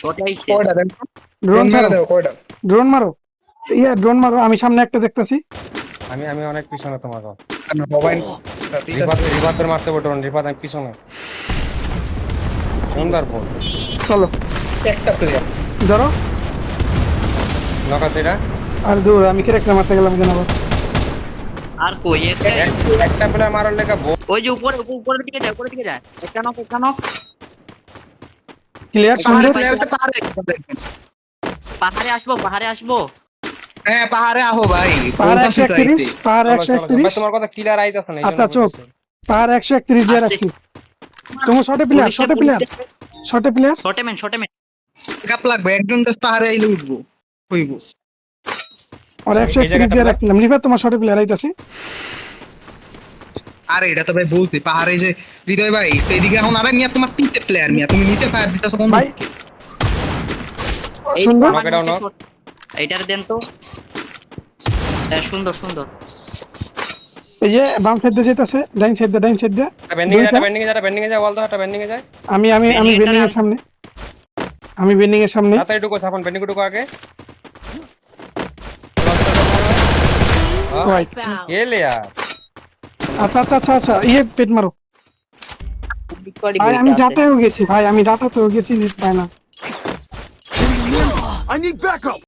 ওটাই শেষ। কয়টা দেন ড্রোন মেরে ছাড়ো, দাও কয়টা ড্রোন মারো, ইয়া ড্রোন মারো, আমি সামনে একটা দেখতেছি। আমি আমি অনেক পিছনে তোমার। না সবাই রিফাত রিফাত করে মারতে পারতো না, রিফাত আমি পিছনে। সুন্দর বল। চলো একটা প্লেয়ার ধরো। নকাত এটা। আর দূর আমি ক্যারেক্টার মারতে গেলাম কেন আবার? আর কই এতে? একটা প্লেয়ার মারার লেগা ওই যে উপরে উপরের দিকে যায়, উপরের দিকে যায়। একটা নক, একটা নক। ক্লিয়ার, পাহাড়ে সুন্দর। প্লেয়ার আছে পাহাড়ে পাহাড়ে আসবো, পাহাড়ে আসবো। হ্যাঁ পাহাড়ে আহো ভাই পাহাড় বলতাছি তো 131, আইতে পাহাড় চলো চলো চলো। ভাই 131। তোমার কথা ক্লিয়ার আইতাছে না, এই আচ্ছা জন্য চোপ, বলতেছি। পাহাড় 131 দিয়ে রাখছি। তোমার শর্টে প্লেয়ার, শর্টে প্লেয়ার, শর্টে প্লেয়ার। শর্টে ম্যান, শর্টে ম্যান। কাপ লাগবে একজন জাস্ট পাহাড়ে আইলে উঠবো হইব আর এই 131 জায়গাটা দিয়ে প্লেয়ার। রাখছিলাম। রিফাত তোমার শর্টে প্লেয়ার আইতাছে। আরে এটা তো ভাই বলছি পাহাড়ে যে হৃদয় ভাই এদিকে এখন আরে মিয়া তোমার তিনটে প্লেয়ার মিয়া তুমি নিচে ফায়ার দিতেছো কোন ভাই দিকে? এই সুন্দর। আমার আমাকে দাও নিচে না। short। এইটার দেন তো। হ্যাঁ, সুন্দর সুন্দর। এই যে বাম সাইড দিয়ে যেতেছে, ডাইন সাইড দিয়ে, ডাইন সাইড দিয়ে বেন্ডিং এ দুইটা। যা, বেন্ডিং এ যা, বেন্ডিং এ যা, বল দাও একটা বেন্ডিং এ যায়। আমি বেন্ডিং এর সামনে, আমি বেন্ডিং এর সামনে। তাড়াতাড়ি ঢুকো, ছাপন বেন্ডিং ঢুকো আগে। রাইট। এলে यार। আচ্ছা আচ্ছা আচ্ছা আচ্ছা, ইয়ে পেট মারো সরি ভাই। বইটা আমি আছে। ডাটাতেও গেছি ভাই, আমি ডাটাতেও গেছি, নেট পায় না।